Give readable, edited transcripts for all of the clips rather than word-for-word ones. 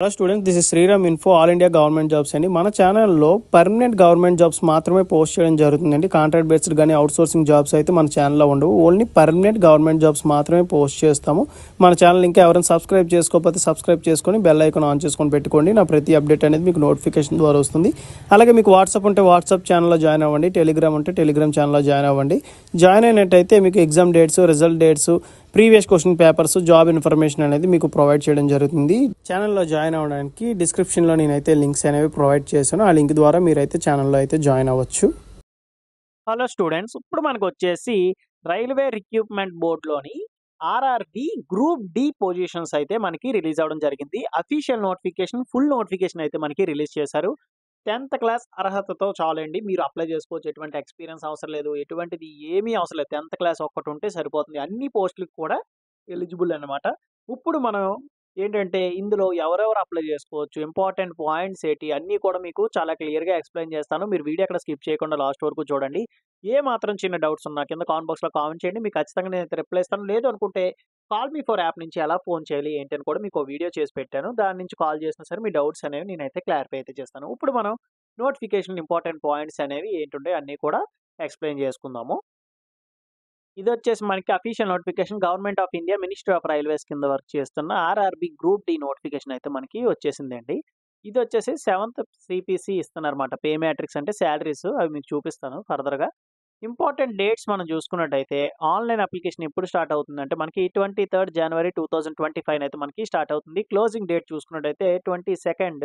Hello students, this is Sriram info all India government jobs అండి. మన ఛానల్లో పర్మనెంట్ గవర్నమెంట్ జాబ్స్ మాత్రమే పోస్ట్ చేయడం జరుగుతుందండి. కాంట్రాక్ట్ బేస్డ్ కానీ అవుట్ సోర్సింగ్ జాబ్స్ అయితే మన ఛానల్లో ఉండవు. ఓన్లీ పర్మనెంట్ గవర్నమెంట్ జాబ్స్ మాత్రమే పోస్ట్ చేస్తాము. మన ఛానల్ ఇంకా ఎవరైనా సబ్స్క్రైబ్ చేసుకోకపోతే సబ్స్క్రైబ్ చేసుకొని బెల్ ఐకాన్ ఆన్ చేసుకొని పెట్టుకోండి. నా ప్రతి అప్డేట్ అనేది మీకు నోటిఫికేషన్ ద్వారా వస్తుంది. అలాగే మీకు వాట్సాప్ ఉంటే వాట్సాప్ ఛానల్లో జాయిన్ అవ్వండి. టెలిగ్రామ్ ఉంటే టెలిగ్రామ్ ఛానల్లో జాయిన్ అవ్వండి. జాయిన్ అయినట్టయితే మీకు exam dates, result dates, previous question papers, job information అనేది మీకు ప్రొవైడ్ చేయడం జరుగుతుంది. ఛానల్లో జాయిన్ అవ్వడానికి డిస్క్రిప్షన్లో నేనైతే లింక్స్ అనేవి ప్రొవైడ్ చేశాను. ఆ లింక్ ద్వారా మీరైతే ఛానల్లో అయితే జాయిన్ అవ్వచ్చు. హలో స్టూడెంట్స్, ఇప్పుడు మనకు వచ్చేసి రైల్వే రిక్రూట్మెంట్ బోర్డులోని ఆర్ఆర్బి గ్రూప్ డి పొజిషన్స్ అయితే మనకి రిలీజ్ అవ్వడం జరిగింది. అఫీషియల్ నోటిఫికేషన్, ఫుల్ నోటిఫికేషన్ అయితే మనకి రిలీజ్ చేశారు. 10th క్లాస్ అర్హతతో చాలండి, మీరు అప్లై చేసుకోవచ్చు. ఎటువంటి ఎక్స్పీరియన్స్ అవసరం లేదు, ఎటువంటిది ఏమీ అవసరం లేదు. 10th క్లాస్ ఒక్కటి ఉంటే సరిపోతుంది. అన్ని పోస్టులకు కూడా ఎలిజిబుల్ అనమాట. ఇప్పుడు మనం ఏంటంటే ఇందులో ఎవరెవరు అప్లై చేసుకోవచ్చు, ఇంపార్టెంట్ పాయింట్స్ ఏంటి అన్నీ కూడా మీకు చాలా క్లియర్గా ఎక్స్ప్లెయిన్ చేస్తాను. మీరు వీడియో అక్కడ స్కిప్ చేయకుండా లాస్ట్ వరకు చూడండి. ఏ మాత్రం చిన్న డౌట్స్ ఉన్నా కింద కామెంట్ బాక్స్లో కామెంట్ చేయండి. మీకు ఖచ్చితంగా నేను రిప్లై ఇస్తాను. లేదు అనుకుంటే కాల్ మీ ఫర్ యాప్ నుంచి ఎలా ఫోన్ చేయాలి ఏంటి అని కూడా మీకు వీడియో చేసి పెట్టాను. దాని నుంచి కాల్ చేసినా సరే మీ డౌట్స్ అనేవి నేనైతే క్లారిఫై అయితే చేస్తాను. ఇప్పుడు మనం నోటిఫికేషన్ ఇంపార్టెంట్ పాయింట్స్ అనేవి ఏంటుండే అన్నీ కూడా ఎక్స్ప్లెయిన్ చేసుకుందాము. ఇది వచ్చేసి మనకి official notification government of India ministry of railways కింద వర్క్ చేస్తున్న ఆర్ఆర్బి గ్రూప్ డి నోటిఫికేషన్ అయితే మనకి వచ్చేసిందండి. ఇది వచ్చేసి 7th సిపిసి ఇస్తున్నారన్నమాట. పే మ్యాట్రిక్స్ అంటే శాలరీస్ అవి మీకు చూపిస్తాను ఫర్దర్గా. ఇంపార్టెంట్ డేట్స్ మనం చూసుకున్నట్టయితే ఆన్లైన్ అప్లికేషన్ ఎప్పుడు స్టార్ట్ అవుతుందంటే మనకి 23rd January 2025 అయితే మనకి స్టార్ట్ అవుతుంది. క్లోజింగ్ డేట్ చూసుకున్నట్టయితే 22nd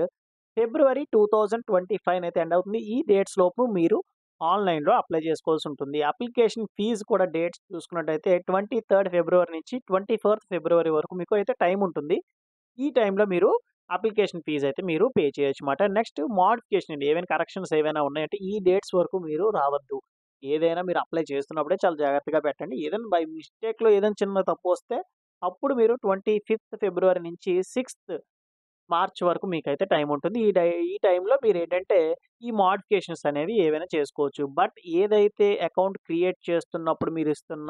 February 2025 అయితే ఎండ్ అవుతుంది. ఈ డేట్స్ లోపు మీరు ఆన్లైన్లో అప్లై చేసుకోవాల్సి ఉంటుంది. అప్లికేషన్ ఫీజు కూడా డేట్స్ చూసుకున్నట్టయితే 23rd February నుంచి 24th February వరకు మీకు అయితే టైం ఉంటుంది. ఈ టైంలో మీరు అప్లికేషన్ ఫీజు అయితే మీరు పే చేయొచ్చు అన్నమాట. నెక్స్ట్ మోడిఫికేషన్ అండి, ఏమైనా కరెక్షన్స్ ఏవైనా ఉన్నాయంటే ఈ డేట్స్ వరకు మీరు రావద్దు. ఏదైనా మీరు అప్లై చేస్తున్నప్పుడే చాలా జాగ్రత్తగా పెట్టండి. ఏదైనా బై మిస్టేక్లో ఏదైనా చిన్న తప్పు వస్తే అప్పుడు మీరు 25th February నుంచి 6th మార్చ్ వరకు మీకైతే టైం ఉంటుంది. ఈ టైంలో మీరేంటంటే ఈ మోడిఫికేషన్స్ అనేవి ఏవైనా చేసుకోవచ్చు. బట్ ఏదైతే అకౌంట్ క్రియేట్ చేస్తున్నప్పుడు మీరు ఇస్తున్న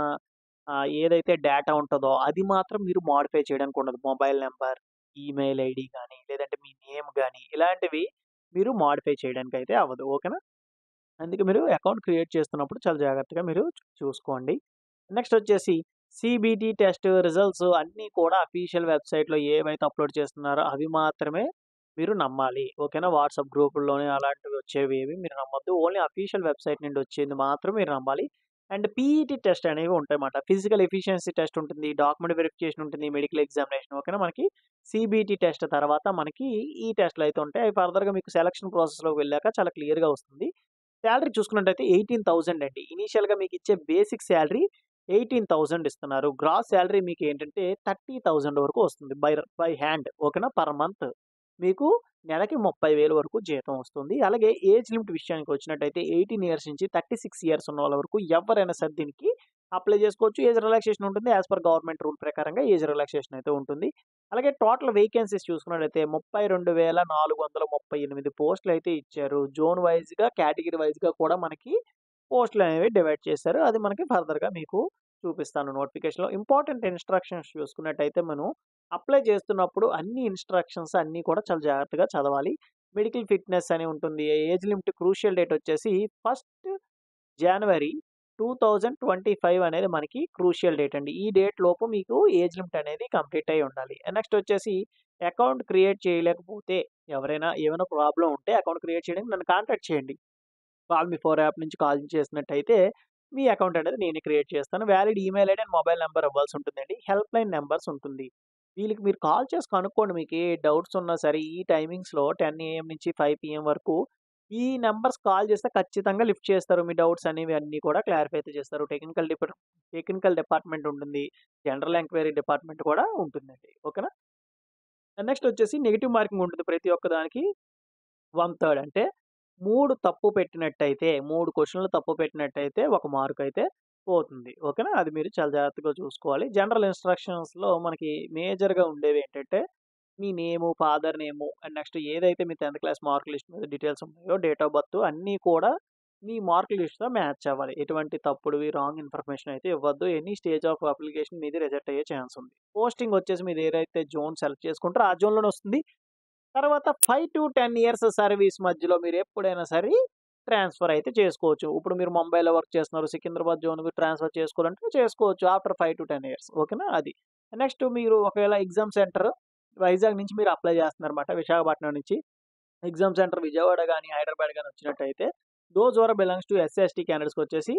ఏదైతే డేటా ఉంటదో అది మాత్రం మీరు మోడిఫై చేయడానికి ఉండదు. మొబైల్ నెంబర్, ఈమెయిల్ ఐడీ గానీ, లేదంటే మీ నేమ్ గానీ ఇలాంటివి మీరు మోడిఫై చేయడానికైతే అవ్వదు. ఓకేనా? అందుకే మీరు అకౌంట్ క్రియేట్ చేస్తున్నప్పుడు చాలా జాగ్రత్తగా మీరు చూసుకోండి. నెక్స్ట్ వచ్చేసి సీబీటీ టెస్ట్ రిజల్ట్స్ అన్నీ కూడా అఫీషియల్ వెబ్సైట్‌లో ఏవైతే అప్‌లోడ్ చేస్తున్నారో అవి మాత్రమే మీరు నమ్మాలి. ఓకేనా? వాట్సాప్ గ్రూపుల్లోని అలాంటివి వచ్చేవి ఏవి మీరు నమ్మొద్దు. ఓన్లీ అఫీషియల్ వెబ్సైట్ నుండి వచ్చేది మాత్రం మీరు నమ్మాలి. అండ్ పీఈటీ టెస్ట్ అనేవి ఉంటాయన్నమాట. ఫిజికల్ ఎఫిషియన్సీ టెస్ట్ ఉంటుంది, డాక్యుమెంట్ వెరిఫికేషన్ ఉంటుంది, మెడికల్ ఎగ్జామినేషన్. ఓకేనా? మనకి సీబీటీ టెస్ట్ తర్వాత మనకి ఈ టెస్ట్‌లు అయితే ఉంటాయి. అవి ఫర్దర్‌గా మీకు సెలక్షన్ ప్రాసెస్‌లోకి వెళ్ళాక చాలా క్లియర్‌గా వస్తుంది. సాలరీ చూసుకున్నట్టయితే 18,000 అండి. ఇనీషియల్‌గా మీకిచ్చే బేసిక్ సాలరీ 18,000 ఇస్తున్నారు. గ్రాస్ సాలరీ మీకేంటంటే 30,000 వరకు వస్తుంది బై హ్యాండ్. ఓకేనా? పర్ మంత్ మీకు నెలకి 30,000 వరకు జీతం వస్తుంది. అలాగే ఏజ్ లిమిట్ విషయానికి వచ్చినట్టయితే 18 ఇయర్స్ నుంచి 36 ఇయర్స్ ఉన్న వాళ్ళ వరకు ఎవరైనా సరే దీనికి అప్లై చేసుకోవచ్చు. ఏజ్ రిలాక్సేషన్ ఉంటుంది. యాస్ పర్ గవర్నమెంట్ రూల్ ప్రకారంగా ఏజ్ రిలాక్సేషన్ అయితే ఉంటుంది. అలాగే టోటల్ వేకెన్సీస్ చూసుకున్నట్టయితే 32,438 పోస్టులు అయితే ఇచ్చారు. జోన్ వైస్‌గా, కేటగిరీ వైస్‌గా కూడా మనకి పోస్టులు అనేవి డివైడ్ చేశారు. అది మనకి ఫర్దర్‌గా మీకు చూపిస్తాను నోటిఫికేషన్‌లో. ఇంపార్టెంట్ ఇన్‌స్ట్రక్షన్స్ చూసుకున్నట్టయితే మనం అప్లై చేస్తున్నప్పుడు అన్ని ఇన్‌స్ట్రక్షన్స్ అన్నీ కూడా చాలా జాగ్రత్తగా చదవాలి. మెడికల్ ఫిట్‌నెస్ అని ఉంటుంది. ఏజ్ లిమిట్ క్రూషియల్ డేట్ వచ్చేసి 1st January 2025 అనేది మనకి క్రూషియల్ డేట్ అండి. ఈ డేట్ లోపు మీకు ఏజ్ లిమిట్ అనేది కంప్లీట్ అయ్యి ఉండాలి. నెక్స్ట్ వచ్చేసి అకౌంట్ క్రియేట్ చేయలేకపోతే ఎవరైనా ఏమైనా ప్రాబ్లమ్ ఉంటే అకౌంట్ క్రియేట్ చేయడానికి నన్ను కాంటాక్ట్ చేయండి. కాల్ మీ ఫోర్ యాప్ నుంచి కాల్ చేసినట్టయితే మీ అకౌంట్ అనేది నేనే క్రియేట్ చేస్తాను. Valid email ID and mobile number ఇవ్వాల్సి ఉంటుందండి. హెల్ప్‌లైన్ నంబర్స్ ఉంటుంది. వీళ్ళకి మీరు కాల్ చేసి కనుక్కోండి. మీకు ఏ డౌట్స్ ఉన్నా సరే ఈ టైమింగ్స్‌లో 10 AM నుంచి 5 PM వరకు ఈ నంబర్స్ కాల్ చేస్తే ఖచ్చితంగా లిఫ్ట్ చేస్తారు. మీ డౌట్స్ అనేవి అన్నీ కూడా క్లారిఫై అయితే చేస్తారు. టెక్నికల్ డిపార్ట్మెంట్ ఉంటుంది. జనరల్ ఎంక్వైరీ డిపార్ట్మెంట్ కూడా ఉంటుందండి. ఓకేనా? నెక్స్ట్ వచ్చేసి నెగెటివ్ మార్కింగ్ ఉంటుంది ప్రతి ఒక్క దానికి. 1/3 అంటే 3 తప్పు పెట్టినట్టయితే 3 క్వెషన్‌లు తప్పు పెట్టినట్టయితే ఒక మార్క్ అయితే పోతుంది. ఓకేనా? అది మీరు చాలా జాగ్రత్తగా చూసుకోవాలి. జనరల్ ఇన్‌స్ట్రక్షన్స్‌లో మనకి మేజర్‌గా ఉండేవేంటంటే మీ నేము, ఫాదర్ నేము అండ్ నెక్స్ట్ ఏదైతే మీ 10th క్లాస్ మార్క్ లిస్ట్ మీద డీటెయిల్స్ ఉన్నాయో డేట్ ఆఫ్ బర్త్ అన్నీ కూడా మీ మార్క్ లిస్ట్‌తో మ్యాచ్ అవ్వాలి. ఎటువంటి తప్పుడువి, రాంగ్ ఇన్ఫర్మేషన్ అయితే ఇవ్వద్దు. ఎనీ స్టేజ్ ఆఫ్ అప్లికేషన్ మీది రిజెక్ట్ అయ్యే ఛాన్స్ ఉంది. పోస్టింగ్ వచ్చేసి మీరు ఏదైతే జోన్ సెలెక్ట్ చేసుకుంటారో ఆ జోన్‌లోనే వస్తుంది. తర్వాత 5 to 10 ఇయర్స్ సర్వీస్ మధ్యలో మీరు ఎప్పుడైనా సరే ట్రాన్స్‌ఫర్ అయితే చేసుకోవచ్చు. ఇప్పుడు మీరు ముంబైలో వర్క్ చేస్తున్నారు. సికింద్రాబాద్ జోన్‌కి ట్రాన్స్‌ఫర్ చేసుకోవాలంటే చేసుకోవచ్చు. ఆఫ్టర్ 5-10 ఇయర్స్ ఓకేనా అది. నెక్స్ట్ మీరు ఒకవేళ ఎగ్జామ్ సెంటర్ వైజాగ్ నుంచి మీరు అప్లై చేస్తున్నారన్నమాట. విశాఖపట్నం నుంచి. ఎగ్జామ్ సెంటర్ విజయవాడ గాని, హైదరాబాద్ గాని వచ్చినట్టయితే those who are belongs to SC, ST క్యాండిడేట్స్‌కొచ్చేసి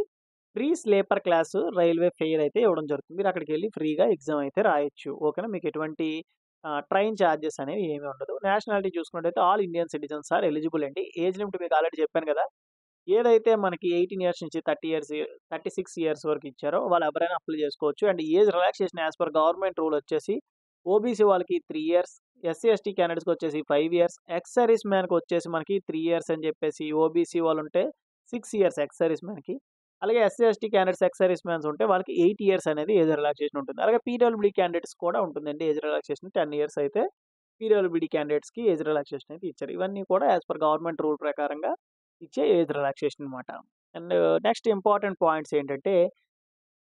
free sleeper class railway fare అయితే ఇవ్వడం జరుగుతుంది. మీరు అక్కడికెళ్లి ఫ్రీగా ఎగ్జామ్ అయితే రాయొచ్చు. ఓకేనా. మీకు ఎటువంటి ట్రైన్ చార్జెస్ అనేవి ఏమి ఉండదు. నేషనాలిటీ చూసుకున్నట్టయితే all Indian citizens are eligible అండి. ఏజ్ లిమిట్ మీకు ఆల్రెడీ చెప్పాను కదా! ఏదైతే మనకి 18 ఇయర్స్ నుంచి 36 ఇయర్స్ వరకు ఇచ్చారో వాళ్ళు ఎవరైనా అప్లై చేసుకోవచ్చు. And age relaxation as per government rule వచ్చేసి ఓబీసీ వాళ్ళకి 3 ఇయర్స్, ఎస్సీ, ఎస్టీ క్యాండిడేట్స్‌కి వచ్చేసి 5 ఇయర్స్, ఎక్స్ సర్వీస్ మ్యాన్‌కి వచ్చేసి మనకి 3 ఇయర్స్ అని చెప్పేసి ఓబీసీ వాళ్ళుంటే 6 ఇయర్స్ ఎక్స్ సర్వీస్ మ్యాన్‌కి. అలాగే SC, ST candidates ex service man's ఉంటే వాళ్ళకి 8 ఇయర్స్ అనేది ఏజ్ రిలాక్సేషన్ ఉంటుంది. అలాగే పీడబ్ల్యూడీ క్యాండిడేట్స్ కూడా ఉంటుందండి ఏజ్ రిలాక్సేషన్ 10 ఇయర్స్ అయితే పీడబ్ల్యూడీ క్యాండిడేట్స్‌కి ఏజ్ రిలాక్సేషన్ అయితే ఇచ్చారు. ఇవన్నీ కూడా యాస్ పర్ గవర్నమెంట్ రూల్ ప్రకారంగా ఇచ్చే ఏజ్ రిలాక్సేషన్ అన్నమాట. అండ్ నెక్స్ట్ ఇంపార్టెంట్ పాయింట్స్ ఏంటంటే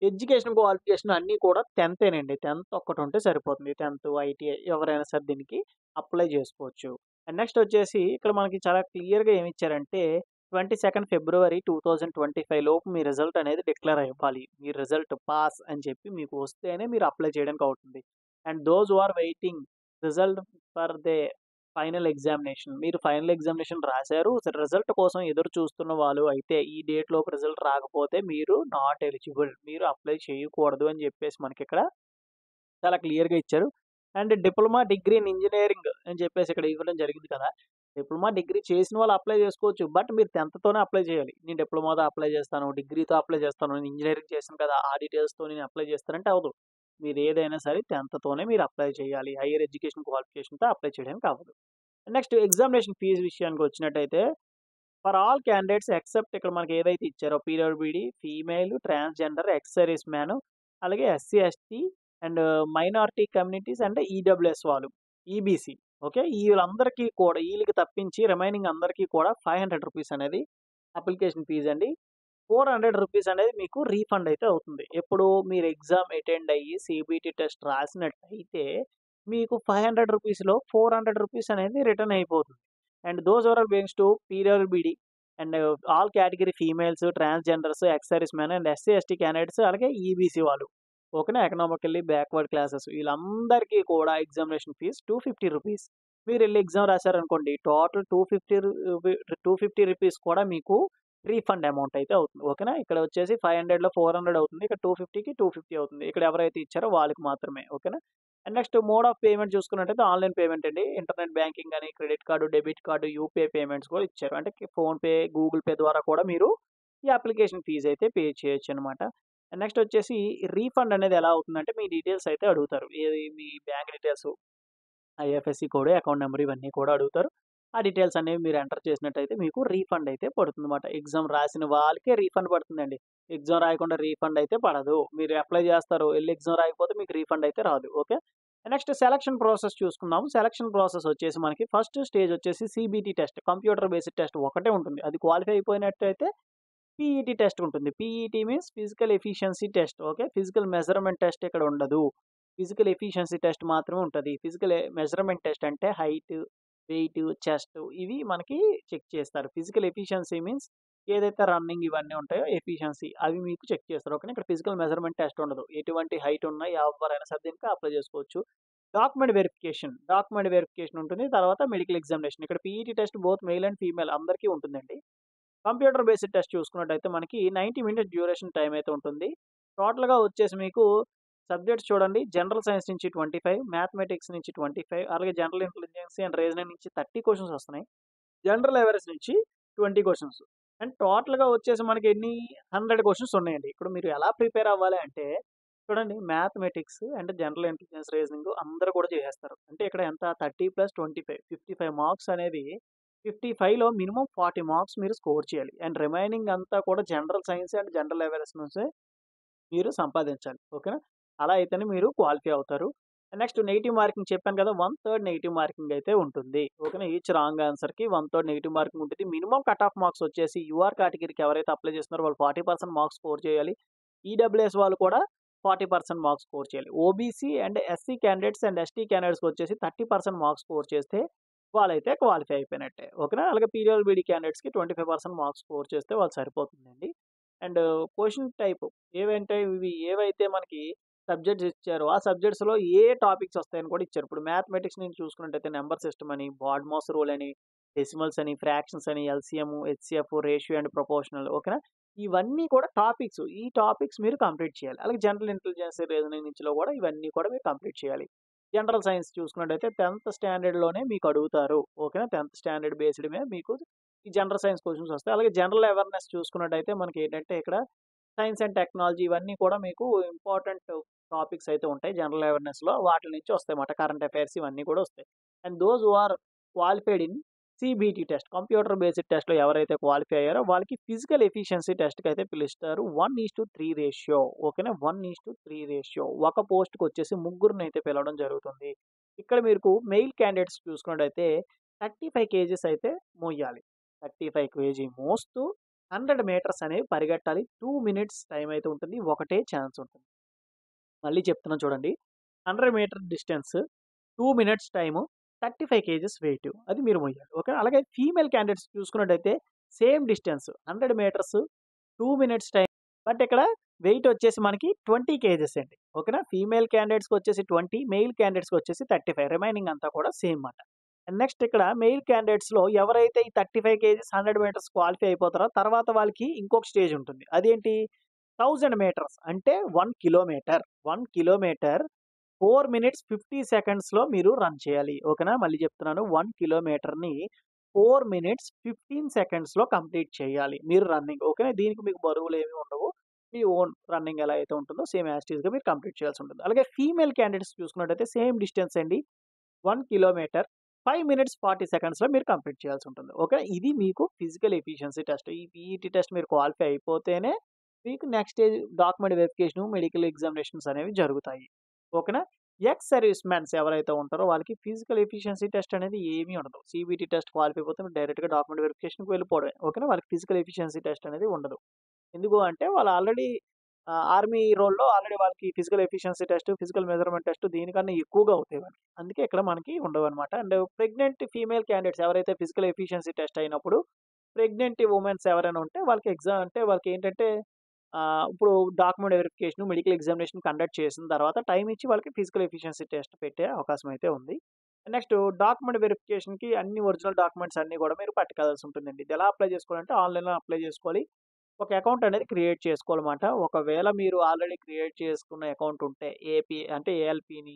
ఎడ్యుకేషన్ క్వాలిఫికేషన్ అన్నీ కూడా 10తేనండి. 10th ఒక్కటుంటే సరిపోతుంది. 10th, ఐటీఐ ఎవరైనా సరే దీనికి అప్లై చేసుకోవచ్చు. అండ్ నెక్స్ట్ వచ్చేసి ఇక్కడ మనకి చాలా క్లియర్‌గా ఏమిచ్చారంటే 22 ఫిబ్రవరి 2025 లోపు మీ రిజల్ట్ అనేది డిక్లేర్ అవ్వాలి. మీ రిజల్ట్ పాస్ అని చెప్పి మీకు వస్తేనే మీరు అప్లై చేయడానికి అవుతుంది. And those who are waiting result for the final examination. మీరు ఫైనల్ ఎగ్జామినేషన్ రాసారు. రిజల్ట్ కోసం ఎదురు చూస్తున్న వాళ్ళు అయితే ఈ డేట్‌లోపు రిజల్ట్ రాకపోతే మీరు నాట్ ఎలిజిబుల్. మీరు అప్లై చేయకూడదు అని చెప్పేసి మనకిక్కడ చాలా క్లియర్‌గా ఇచ్చారు. And diploma degree in engineering అని చెప్పేసి ఇక్కడ ఇవ్వడం జరిగింది కదా! డిప్లొమా డిగ్రీ చేసిన వాళ్ళు అప్లై చేసుకోవచ్చు. బట్ మీరు 10థ్‌తోనే అప్లై చేయాలి. నేను డిప్లొమాతో అప్లై చేస్తాను, డిగ్రీతో అప్లై చేస్తాను, నేను ఇంజినీరింగ్ చేశాను కదా! ఆ డీటెయిల్స్‌తో నేను అప్లై చేస్తానంటే అవ్వదు. మీరు ఏదైనా సరే 10థ్‌తోనే మీరు అప్లై చేయాలి. హైయర్ ఎడ్యుకేషన్ క్వాలిఫికేషన్‌తో అప్లై చేయడానికి అవ్వదు. నెక్స్ట్ ఎగ్జామినేషన్ ఫీజ్ విషయానికి వచ్చినట్టయితే ఫర్ ఆల్ క్యాండిడేట్స్ ఎక్సెప్ట్ ఇక్కడ మనకి ఏదైతే ఇచ్చారో PWD, female, transgender, ex service man, అలాగే SC, ST and minority communities and EWS వాళ్ళు, ఈబీసీ ఓకే. వీళ్ళందరికీ కూడా ఈళ్ళకి తప్పించి రిమైనింగ్ అందరికీ కూడా రూ. 500 అనేది అప్లికేషన్ ఫీజ్ అండి. రూ. 400 అనేది మీకు రీఫండ్ అయితే అవుతుంది. ఎప్పుడు మీరు ఎగ్జామ్ అటెండ్ అయ్యి సీబీటీ టెస్ట్ రాసినట్టయితే మీకు రూ. 500లో రూ. 400 అనేది రిటర్న్ అయిపోతుంది. And those are belongs to పీడబ్ల్యూబీడీ and all category females, transgenders, ex service man and SC, ST candidates అలాగే ఈబీసీ వాళ్ళు. ఓకేనా. ఎకనామికల్లీ బ్యాక్వర్డ్ క్లాసెస్ వీళ్ళందరికీ కూడా ఎగ్జామినేషన్ ఫీజ్ రూ. 250. మీరెళ్లి ఎగ్జామ్ రాసారనుకోండి టోటల్ రూ. 250 కూడా మీకు రీఫండ్ అమౌంట్ అయితే అవుతుంది. ఓకేనా. ఇక్కడ వచ్చేసి 500లో 400 అవుతుంది. ఇక్కడ 250కి 250 అవుతుంది. ఇక్కడ ఎవరైతే ఇచ్చారో వాళ్ళకి మాత్రమే. ఓకేనా. And next mode of payment చూసుకున్నట్టయితే ఆన్‌లైన్ పేమెంట్ అండి. ఇంటర్నెట్ బ్యాంకింగ్ అని, credit card, debit card, UPI payments కూడా ఇచ్చారు. అంటే ఫోన్‌పే, గూగుల్ పే ద్వారా కూడా మీరు ఈ అప్లికేషన్ ఫీజ్ అయితే పే చేయొచ్చనమాట. నెక్స్ట్ వచ్చేసి రీఫండ్ అనేది ఎలా అవుతుందంటే మీ డీటెయిల్స్ అయితే అడుగుతారు. ఏది మీ bank details, IFSC code, account number ఇవన్నీ కూడా అడుగుతారు. ఆ డీటెయిల్స్ అనేవి మీరు ఎంటర్ చేసినట్టయితే మీకు రీఫండ్ అయితే పడుతుందన్నమాట. ఎగ్జామ్ రాసిన వాళ్ళకే రీఫండ్ పడుతుందండి. ఎగ్జామ్ రాయకుండా రీఫండ్ అయితే పడదు. మీరు అప్లై చేస్తారు, ఎళ్లి ఎగ్జామ్ రాయకపోతే మీకు రీఫండ్ అయితే రాదు. ఓకే. నెక్స్ట్ సెలక్షన్ ప్రాసెస్ చూసుకుందాం. సెలక్షన్ ప్రాసెస్ వచ్చేసి మనకి ఫస్ట్ స్టేజ్ వచ్చేసి CBT test, computer based test ఒకటే ఉంటుంది. అది క్వాలిఫై అయిపోయినట్టయితే పీఈటీ టెస్ట్ ఉంటుంది. PET means physical efficiency test. Okay. Physical measurement test ఇక్కడ ఉండదు. ఫిజికల్ ఎఫిషియన్సీ టెస్ట్ మాత్రమే ఉంటది. ఫిజికల్ మెజర్‌మెంట్ టెస్ట్ అంటే హైట్, వెయిట్, చెస్ట్ ఇవి మనకి చెక్ చేస్తారు. ఫిజికల్ ఎఫిషియన్సీ మీన్స్ ఏదైతే రన్నింగ్ ఇవన్నీ ఉంటాయో ఎఫిషియన్సీ అవి మీకు చెక్ చేస్తారు. ఓకేనా. ఇక్కడ ఫిజికల్ మెజర్‌మెంట్ టెస్ట్ ఉండదు. ఎటువంటి హైట్ ఉన్నా ఎవరైనా సరే దీనికి అప్లై చేసుకోవచ్చు. డాక్యుమెంట్ వెరిఫికేషన్ ఉంటుంది. తర్వాత మెడికల్ ఎగ్జామినేషన్. ఇక్కడ PET test both male and female అందరికీ ఉంటుందండి. కంప్యూటర్ బేస్డ్ టెస్ట్ చూసుకున్నట్టయితే మనకి 90 మినిట్స్ డ్యూరేషన్ టైం అయితే ఉంటుంది. టోటల్‌గా వచ్చేసి మీకు సబ్జెక్ట్స్ చూడండి. జనరల్ సైన్స్ నుంచి 25, మ్యాథమెటిక్స్ నుంచి 25 అలాగే జనరల్ ఇంటెలిజెన్స్ అండ్ రీజనింగ్ నుంచి 30 క్వెషన్స్ వస్తున్నాయి. జనరల్ అవేర్నెస్ నుంచి 20 క్వెషన్స్. అండ్ టోటల్‌గా వచ్చేసి మనకి ఎన్ని 100 క్వెషన్స్ ఉన్నాయండి. ఇప్పుడు మీరు ఎలా ప్రిపేర్ అవ్వాలి అంటే చూడండి mathematics and general intelligence, reasoning అందరూ కూడా చేసేస్తారు. అంటే ఇక్కడ ఎంత 30 + 25 55 మార్క్స్ అనేది 55లో మినిమమ్ 40 మార్క్స్ మీరు స్కోర్ చేయాలి. అండ్ రిమైనింగ్ అంతా కూడా general science and general awareness నుంచే మీరు సంపాదించాలి. ఓకేనా. అలా అయితేనే మీరు క్వాలిఫై అవుతారు. నెక్స్ట్ నెగెటివ్ మార్కింగ్ చెప్పాను కదా! 1/3 నెగెటివ్ మార్కింగ్ అయితే ఉంటుంది. ఓకేనా. ఈచ్ రాంగ్ ఆన్సర్‌కి 1/3 నెగెటివ్ మార్కింగ్ ఉంటుంది. మినిమమ్ కట్ ఆఫ్ మార్క్స్ వచ్చేసి యూఆర్ కేటగిరీకి ఎవరైతే అప్లై చేస్తున్నారో వాళ్ళు 40% మార్క్స్ స్కోర్ చేయాలి. ఈడబ్ల్యూఎస్ వాళ్ళు కూడా 40% మార్క్స్ స్కోర్ చేయాలి. OBC and SC candidates and ST క్యాండిడేట్స్‌కి వచ్చేసి 30% మార్క్స్ స్కోర్ చేస్తే వాళ్ళైతే క్వాలిఫై అయిపోయినట్టే. ఓకేనా? అలాగే పీడబ్ల్యూడీ క్యాండిడేట్స్‌కి 25% మార్క్స్ స్కోర్ చేస్తే వాళ్ళు సరిపోతుందండి. అండ్ క్వెషన్ టైప్ ఏవంటే ఇవి ఏవైతే మనకి సబ్జెక్ట్స్ ఇచ్చారో, ఆ సబ్జెక్ట్స్‌లో ఏ టాపిక్స్ వస్తాయని కూడా ఇచ్చారు. ఇప్పుడు మ్యాథమెటిక్స్ నుంచి చూసుకున్నట్టయితే నంబర్ సిస్టమ్ అని, బాడ్మాస్ రూల్ అని, డెసిమల్స్ అని, ఫ్రాక్షన్స్ అని, ఎల్‌సీఎం, హెచ్‌సీఎఫ్, రేషియో అండ్ ప్రపోర్షనల్ ఓకేనా? ఇవన్నీ కూడా టాపిక్స్. ఈ టాపిక్స్ మీరు కంప్లీట్ చేయాలి. అలాగే జనరల్ ఇంటెలిజెన్స్, రీజనింగ్ నుంచిలో కూడా ఇవన్నీ కూడా మీరు కంప్లీట్ చేయాలి. జనరల్ సైన్స్ చూసుకున్నట్టయితే 10థ్ స్టాండర్డ్‌లోనే మీకు అడుగుతారు. ఓకేనా? 10థ్ స్టాండర్డ్ బేస్డ్ మీద మీకు ఈ జనరల్ సైన్స్ క్వెషన్స్ వస్తాయి. అలాగే జనరల్ అవేర్‌నెస్ చూసుకున్నట్టయితే మనకేంటంటే ఇక్కడ సైన్స్ అండ్ టెక్నాలజీ ఇవన్నీ కూడా మీకు ఇంపార్టెంట్ టాపిక్స్ అయితే ఉంటాయి జనరల్ అవేర్‌నెస్‌లో. వాటిల నుంచి వస్తాయన్నమాట. కరెంట్ అఫైర్స్ ఇవన్నీ కూడా వస్తాయి. And those who are qualified in CBT test computer based టెస్ట్‌లో ఎవరైతే క్వాలిఫై అయ్యారో వాళ్ళకి ఫిజికల్ ఎఫిషియన్సీ టెస్ట్‌కైతే పిలుస్తారు. 1:3 రేషియో ఓకేనా? 1:3 రేషియో. ఒక పోస్ట్‌కొచ్చేసి ముగ్గురినైతే పిలవడం జరుగుతుంది. ఇక్కడ మీకు మెయిల్ క్యాండిడేట్స్ చూసుకున్నట్టయితే 35 కేజీస్ అయితే మోయాలి. 35 కేజీ మోస్తూ 100 మీటర్స్ అనేవి పరిగెట్టాలి. 2 మినిట్స్ టైమ్ అయితే ఉంటుంది. ఒకటే ఛాన్స్ ఉంటుంది. మళ్ళీ చెప్తున్నాను చూడండి. 100 meter distance 2 minutes time, 35 kgs weight. అది మీరు మోయాలి. ఓకే. అలాగే ఫీమేల్ క్యాండిడేట్స్ చూసుకున్నట్టయితే same distance 100 meters 2 minutes time. But ఇక్కడ వెయిట్ వచ్చేసి మనకి 20 కేజీస్ అండి. ఓకేనా. ఫీమేల్ క్యాండిడేట్స్‌కి వచ్చేసి 20, మెయిల్ క్యాండిడేట్స్‌కి వచ్చేసి 35. రిమైనింగ్ అంతా కూడా సేమ్ మాట. అండ్ నెక్స్ట్ ఇక్కడ మెయిల్ క్యాండిడేట్స్‌లో ఎవరైతే ఈ 35 కేజీస్ 100 మీటర్స్ క్వాలిఫై అయిపోతారో తర్వాత వాళ్ళకి ఇంకొక స్టేజ్ ఉంటుంది. అదేంటి 1000 మీటర్స్ అంటే 1 కిలోమీటర్. 1 కిలోమీటర్ 4 మినిట్స్ 50 సెకండ్స్‌లో మీరు రన్ చేయాలి. ఓకేనా. మళ్ళీ చెప్తున్నాను. 1 కిలోమీటర్‌ని 4 మినిట్స్ 15 సెకండ్స్‌లో కంప్లీట్ చేయాలి. మీరు రన్నింగ్. ఓకేనా. దీనికి మీకు బరువులేమి ఉండవు. మీ ఓన్ రన్నింగ్ ఎలా అయితే ఉంటుందో సేమ్ యాజ్ ఇట్ ఈస్‌గా మీరు కంప్లీట్ చేయాల్సి ఉంటుంది. అలాగే ఫీమేల్ క్యాండిడేట్స్ చూసుకున్నట్టయితే సేమ్ డిస్టెన్స్ అండి. 1 కిలోమీటర్ 5 మినిట్స్ 40 సెకండ్స్‌లో మీరు కంప్లీట్ చేయాల్సి ఉంటుంది. ఓకే. ఇది మీకు ఫిజికల్ ఎఫిషియన్సీ టెస్ట్. ఈ పీఈటీ టెస్ట్ మీరు క్వాలిఫై అయిపోతేనే మీకు next stage document verification, medical examinations అనేవి జరుగుతాయి. ఓకేనా. ఎక్స్ సర్వీస్ మెన్స్ ఎవరైతే ఉంటారో వాళ్ళకి ఫిజికల్ ఎఫిషియన్సీ టెస్ట్ అనేది ఏమీ ఉండదు. సీబీటీ టెస్ట్ క్వాలిఫై అయిపోతే మీరు డైరెక్ట్‌గా డాక్యుమెంట్ వెరిఫికేషన్‌కి వెళ్ళిపోవడమే. ఓకేనా. వాళ్ళకి ఫిజికల్ ఎఫిషియన్సీ టెస్ట్ అనేది ఉండదు. ఎందుకు అంటే వాళ్ళు ఆల్రెడీ ఆర్మీ రోల్‌లో ఆల్రెడీ వాళ్ళకి physical efficiency test, physical measurement test దీనికన్నా ఎక్కువగా అవుతాయి వాళ్ళకి. అందుకే ఇక్కడ మనకి ఉండవనమాట. అండ్ ప్రెగ్నెంట్ ఫీమేల్ క్యాండిడేట్స్ ఎవరైతే ఫిజికల్ ఎఫిషియన్సీ టెస్ట్ అయినప్పుడు ప్రెగ్నెంట్ వుమెన్స్ ఎవరైనా ఉంటే వాళ్ళకి ఎగ్జామ్ అంటే వాళ్ళకేంటంటే ఇప్పుడు document verification, medical examination conduct చేసిన తర్వాత టైమ్ ఇచ్చి వాళ్ళకి ఫిజికల్ ఎఫిషియన్సీ టెస్ట్ పెట్టే అవకాశం అయితే ఉంది. నెక్స్ట్ డాక్యుమెంట్ వెరిఫికేషన్‌కి అన్ని ఒరిజినల్ డాక్యుమెంట్స్ అన్నీ కూడా మీరు పట్టుకెళ్లాల్సి ఉంటుందండి. ఇది ఎలా అప్లై చేసుకోవాలంటే ఆన్‌లైన్‌లో అప్లై చేసుకోవాలి. ఒక అకౌంట్ అనేది క్రియేట్ చేసుకోవాలన్నమాట. ఒకవేళ మీరు ఆల్రెడీ క్రియేట్ చేసుకున్న అకౌంట్ ఉంటే ఏపీ అంటే ఏఎల్‌పీని,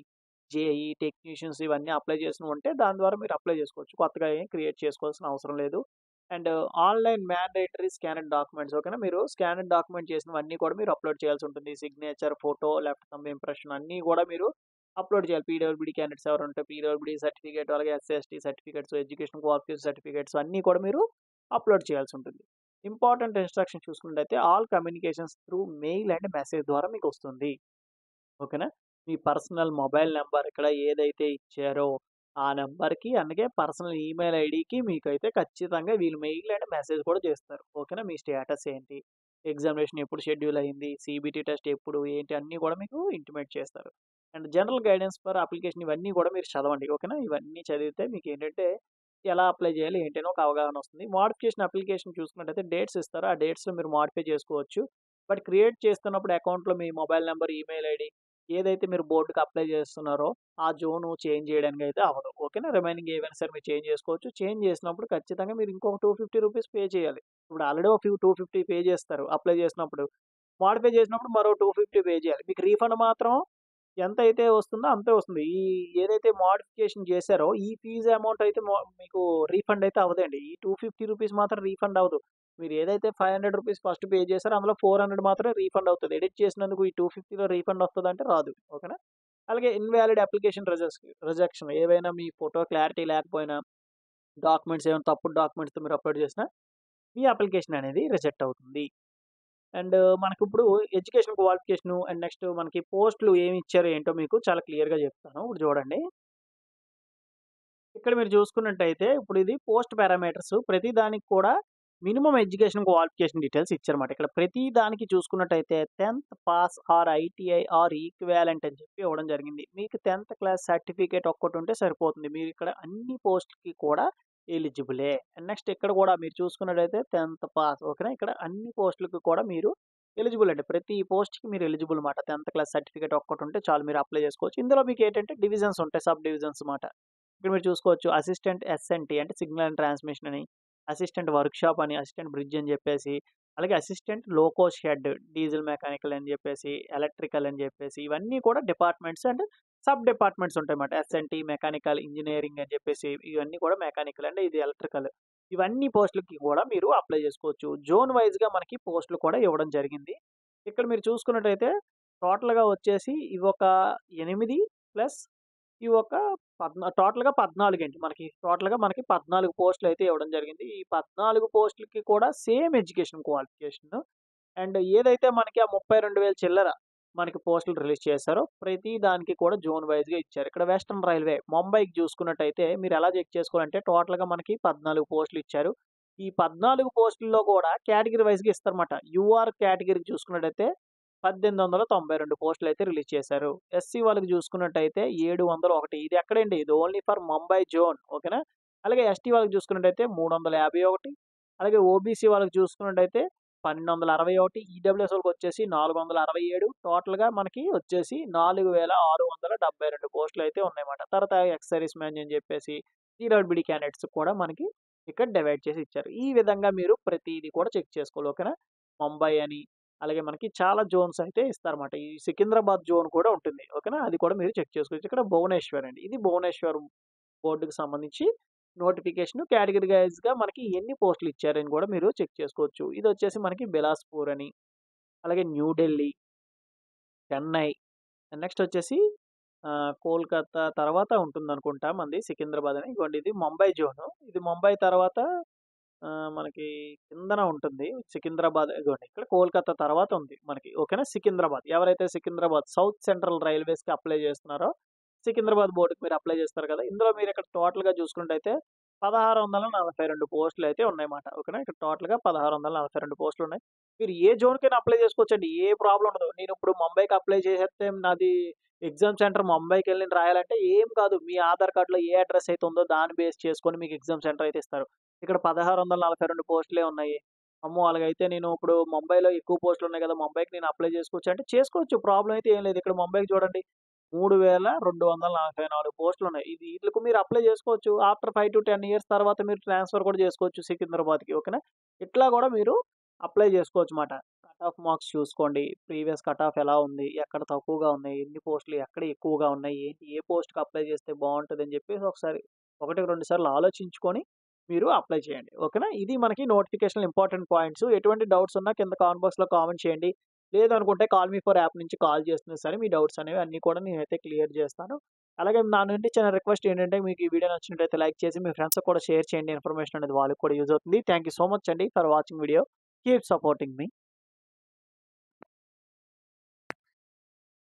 జేఈ, టెక్నీషియన్స్ ఇవన్నీ అప్లై చేసినవి ఉంటే దాని ద్వారా మీరు అప్లై చేసుకోవచ్చు. కొత్తగా ఏం క్రియేట్ చేసుకోవాల్సిన అవసరం లేదు. And online mandatory scanned documents ఓకేనా. మీరు స్కానెడ్ డాక్యుమెంట్ చేసినవన్నీ కూడా మీరు అప్లోడ్ చేయాల్సి ఉంటుంది. Signature, photo, left thumb impression అన్నీ కూడా మీరు అప్లోడ్ చేయాలి. పీడబ్ల్యూడీ క్యాండిడేట్స్ ఎవరు ఉంటే పీడబ్ల్యూడీ సర్టిఫికేట్, అలాగే SC, ST certificates, education qualification certificates అన్నీ కూడా మీరు అప్లోడ్ చేయాల్సి ఉంటుంది. ఇంపార్టెంట్ ఇన్‌స్ట్రక్షన్ చూసుకున్నట్టయితే all communications through male and message ద్వారా మీకొస్తుంది. ఓకేనా. మీ పర్సనల్ మొబైల్ నంబర్ ఇక్కడ ఏదైతే ఇచ్చారో ఆ నంబర్‌కి అలాగే పర్సనల్ ఈమెయిల్ ఐడీకి మీకైతే ఖచ్చితంగా వీళ్ళు మెయిల్ అండ్ మెసేజ్ కూడా చేస్తారు. ఓకేనా. మీ స్టేటస్ ఏంటి? ఎగ్జామినేషన్ ఎప్పుడు షెడ్యూల్ అయింది? సీబీటీ టెస్ట్ ఎప్పుడు? ఏంటి? అన్నీ కూడా మీకు ఇంటిమేట్ చేస్తారు. And general guidance for application ఇవన్నీ కూడా మీరు చదవండి. ఓకేనా. ఇవన్నీ చదివితే మీకేంటంటే ఎలా అప్లై చేయాలి ఏంటి అని ఒక అవగాహన వస్తుంది. మోడిఫికేషన్ అప్లికేషన్ చూసుకున్నట్టయితే డేట్స్ ఇస్తారు. ఆ డేట్స్‌లో మీరు మోడిఫై చేసుకోవచ్చు. బట్ క్రియేట్ చేస్తున్నప్పుడు అకౌంట్‌లో మీ మొబైల్ నంబర్, ఈమెయిల్ ఐడీ ఏదైతే మీరు బోర్డ్‌కి అప్లై చేస్తున్నారో ఆ జోను చేంజ్ చేయడానికి అయితే అవ్వదు. ఓకేనా. రిమైనింగ్ ఏవైనా సరే మీరు చేంజ్ చేసుకోవచ్చు. చేంజ్ చేసినప్పుడు ఖచ్చితంగా మీరు ఇంకొక రూ. 250 పే చేయాలి. ఇప్పుడు ఆల్రెడీ ఒక 250 పే చేస్తారు అప్లై చేసినప్పుడు. మోడిఫై చేసినప్పుడు మరో 250 పే చేయాలి. మీకు రీఫండ్ మాత్రం ఎంతైతే వస్తుందో అంతే వస్తుంది. ఏదైతే మోడిఫికేషన్ చేశారో ఈ ఫీజ్ అమౌంట్ అయితే మీకు రీఫండ్ అయితే అవ్వదండి. ఈ రూ. 250 మాత్రం రీఫండ్ అవ్వదు. మీరు ఏదైతే రూ. 500 ఫస్ట్ పే చేశారో అందులో 400 మాత్రమే రీఫండ్ అవుతది. ఎడిట్ చేసినందుకు ఈ 250లో రీఫండ్ వస్తదంటే రాదు. ఓకేనా. అలాగే ఇన్‌వాలిడ్ అప్లికేషన్ రిజెక్షన్ ఏవైనా మీ ఫోటో క్లారిటీ లేకపోయినా, డాక్యుమెంట్స్ ఏమైనా తప్పుడు డాక్యుమెంట్స్‌తో మీరు అప్‌లోడ్ చేసినా మీ అప్లికేషన్ అనేది రిజెక్ట్ అవుతుంది. అండ్ మనకిప్పుడు ఎడ్యుకేషన్ క్వాలిఫికేషను అండ్ నెక్స్ట్ మనకి పోస్ట్‌లు ఏమి ఇచ్చారో ఏంటో మీకు చాలా క్లియర్‌గా చెప్తాను. ఇప్పుడు చూడండి. ఇక్కడ మీరు చూసుకున్నట్టయితే ఇప్పుడు ఇది పోస్ట్ పారామీటర్స్ ప్రతి దానికి కూడా మినిమం ఎడ్యుకేషన్ క్వాలిఫికేషన్ డీటెయిల్స్ ఇచ్చారన్నమాట. ఇక్కడ ప్రతి దానికి చూసుకున్నట్టయితే 10th pass or ITI are equivalent అని చెప్పి ఇవ్వడం జరిగింది. మీకు 10th క్లాస్ సర్టిఫికేట్ ఒక్కటుంటే సరిపోతుంది. మీరు ఇక్కడ అన్ని పోస్ట్‌కి కూడా ఎలిజిబులే. నెక్స్ట్ ఇక్కడ కూడా మీరు చూసుకున్నట్టయితే 10th పాస్ ఓకేనా. ఇక్కడ అన్ని పోస్టులకి కూడా మీరు ఎలిజిబుల్ అండి. ప్రతి పోస్ట్‌కి మీరు ఎలిజిబుల్ మాట. 10th క్లాస్ సర్టిఫికేట్ ఒక్కటుంటే చాలు మీరు అప్లై చేసుకోవచ్చు. ఇందులో మీకు ఏంటంటే డివిజన్స్ ఉంటాయి. సబ్ డివిజన్స్ మాట. ఇక్కడ మీరు చూసుకోవచ్చు అసిస్టెంట్ ఎస్ఎన్‌టి అంటే సిగ్నల్ అండ్ ట్రాన్స్మిషన్ అని, అసిస్టెంట్ వర్క్‌షాప్ అని, అసిస్టెంట్ బ్రిడ్జ్ అని చెప్పేసి, అలాగే assistant loco shed, diesel mechanical అని చెప్పేసి, ఎలక్ట్రికల్ అని చెప్పేసి ఇవన్నీ కూడా డిపార్ట్మెంట్స్ అండ్ సబ్ డిపార్ట్మెంట్స్ ఉంటాయన్నమాట. ఎస్ఎన్‌టి, మెకానికల్, ఇంజినీరింగ్ అని చెప్పేసి ఇవన్నీ కూడా మెకానికల్ అండ్ ఇది ఎలక్ట్రికల్. ఇవన్నీ పోస్టులకి కూడా మీరు అప్లై చేసుకోవచ్చు. జోన్ వైస్‌గా మనకి పోస్టులు కూడా ఇవ్వడం జరిగింది. ఇక్కడ మీరు చూసుకున్నట్టయితే టోటల్‌గా వచ్చేసి ఇవొక 8 ప్లస్ ఇవొక టోటల్‌గా 14 అండి. టోటల్‌గా మనకి 14 పోస్టులయితే ఇవ్వడం జరిగింది. ఈ 14 పోస్టులకి కూడా సేమ్ ఎడ్యుకేషన్ క్వాలిఫికేషన్ అండ్ ఏదైతే మనకి ఆ 32,000 చిల్లర మనకి పోస్టులు రిలీజ్ చేశారో ప్రతి దానికి కూడా జోన్ వైస్‌గా ఇచ్చారు. ఇక్కడ వెస్టర్న్ రైల్వే ముంబైకి చూసుకున్నట్టయితే మీరు ఎలా చెక్ చేసుకోవాలంటే టోటల్‌గా మనకి 14 పోస్టులు ఇచ్చారు. ఈ 14 పోస్టుల్లో కూడా కేటగిరీ వైస్‌గా ఇస్తారన్నమాట. యూఆర్ కేటగిరీకి చూసుకున్నట్టయితే 1892 పోస్టులయితే రిలీజ్ చేశారు. ఎస్సీ వాళ్ళకి చూసుకున్నట్టయితే 701 ఇది ఎక్కడండి? ఇది ఓన్లీ ఫర్ ముంబై జోన్ ఓకేనా. అలాగే ఎస్టీ వాళ్ళకి చూసుకున్నట్టయితే 351 అలాగే ఓబీసీ వాళ్ళకి చూసుకున్నట్టయితే 1261 ఈడబ్ల్యూఎస్ వాళ్ళకొచ్చేసి 467 టోటల్‌గా మనకి వచ్చేసి 4672 పోస్టులయితే ఉన్నాయన్నమాట. తర్వాత ఎక్స్ సర్వీస్ మ్యాన్ అని చెప్పేసి పీడబ్ల్యూడీ క్యాండిడేట్స్ కూడా మనకి ఇక్కడ డివైడ్ చేసి ఇచ్చారు. ఈ విధంగా మీరు ప్రతీది కూడా చెక్ చేసుకోవాలి ఓకేనా. ముంబై అని అలాగే మనకి చాలా జోన్స్ అయితే ఇస్తారన్నమాట. ఈ సికింద్రాబాద్ జోన్ కూడా ఉంటుంది ఓకేనా. అది కూడా మీరు చెక్ చేసుకోవచ్చు. ఇక్కడ భువనేశ్వర్ అండి. ఇది భువనేశ్వర్ బోర్డుకి సంబంధించి నోటిఫికేషన్ కేటగిరీ వైస్‌గా మనకి ఎన్ని పోస్టులు ఇచ్చారని కూడా మీరు చెక్ చేసుకోవచ్చు. ఇదొచ్చేసి మనకి బిలాస్పూర్ అని, అలాగే న్యూ ఢిల్లీ, చెన్నై నెక్స్ట్ వచ్చేసి కోల్‌కతా తర్వాత ఉంటుందనుకుంటా మనది సికింద్రాబాద్ అని. ఇదిగోండి ఇది ముంబై జోను. ఇది ముంబై తర్వాత మనకి కిందన ఉంటుంది. సికింద్రాబాద్ ఇదిగోండి ఇక్కడ కోల్‌కతా తర్వాత ఉంది మనకి ఓకేనా. సికింద్రాబాద్ ఎవరైతే సికింద్రాబాద్ సౌత్ సెంట్రల్ రైల్వేస్‌కి అప్లై చేస్తున్నారో సికింద్రాబాద్ బోర్డ్‌కి మీరు అప్లై చేస్తారు కదా! ఇందులో మీరు ఇక్కడ టోటల్‌గా చూసుకున్నట్టయితే 1642 పోస్టులయితే ఉన్నాయన్నమాట. ఓకేనా. ఇక్కడ టోటల్‌గా 1642 పోస్టులున్నాయి. మీరు ఏ జోన్‌కైనా అప్లై చేసుకోవచ్చండి. ఏ ప్రాబ్లమ్ ఉండదు. నేనిప్పుడు ముంబైకి అప్లై చేసేస్తే నాది ఎగ్జామ్ సెంటర్ ముంబైకెళ్ళి నేను రాయాలంటే ఏం కాదు. మీ ఆధార్ కార్డ్‌లో ఏ అడ్రెస్ అయితే ఉందో దాన్ని బేస్ చేసుకొని మీకు ఎగ్జామ్ సెంటర్ అయితే ఇస్తారు. ఇక్కడ 1642 పోస్టులే ఉన్నాయి. అమ్మో! అలాగైతే నేను ఇప్పుడు ముంబైలో ఎక్కువ పోస్టులున్నాయి కదా! ముంబైకి నేను అప్లై చేసుకోవచ్చా అంటే చేసుకోవచ్చు. ప్రాబ్లమ్ అయితే ఏం లేదు. ఇక్కడ ముంబైకి చూడండి 3244 పోస్టులున్నాయి. ఈట్లికి మీరు అప్లై చేసుకోవచ్చు. ఆఫ్టర్ 5-10 ఇయర్స్ తర్వాత మీరు ట్రాన్స్‌ఫర్ కూడా చేసుకోవచ్చు సికింద్రాబాద్‌కి ఓకేనా. ఇట్లా కూడా మీరు అప్లై చేసుకోవచ్చు మాట. కట్ ఆఫ్ మార్క్స్ చూసుకోండి. ప్రీవియస్ కట్ ఆఫ్ ఎలా ఉంది? ఎక్కడ తక్కువగా ఉన్నాయి? ఎన్ని పోస్టులు ఎక్కడ ఎక్కువగా ఉన్నాయి? ఏంటి? ఏ పోస్ట్‌కి అప్లై చేస్తే బావుంటదని చెప్పేసి ఒకసారి 1, 2 సార్లు ఆలోచించుకొని మీరు అప్లై చేయండి. ఓకేనా. ఇది మనకి నోటిఫికేషన్‌లో ఇంపార్టెంట్ పాయింట్స్. ఎటువంటి డౌట్స్ ఉన్నా కింద కామెంట్ బాక్స్‌లో కామెంట్ చేయండి. లేదనుకుంటే కాల్ మీ ఫర్ యాప్ నుంచి కాల్ చేసినా సరే మీ డౌట్స్ అనేవి అన్నీ కూడా నేనైతే క్లియర్ చేస్తాను. అలాగే నా నుండి చిన్న రిక్వెస్ట్ ఏంటంటే మీకు ఈ వీడియో నచ్చినట్టయితే లైక్ చేసి మీ ఫ్రెండ్స్‌కి కూడా షేర్ చేయండి. ఇన్ఫర్మేషన్ అనేది వాళ్ళకి కూడా యూజ్ అవుతుంది. థాంక్ యూ సో మచ్ అండి for watching video. Keep supporting me.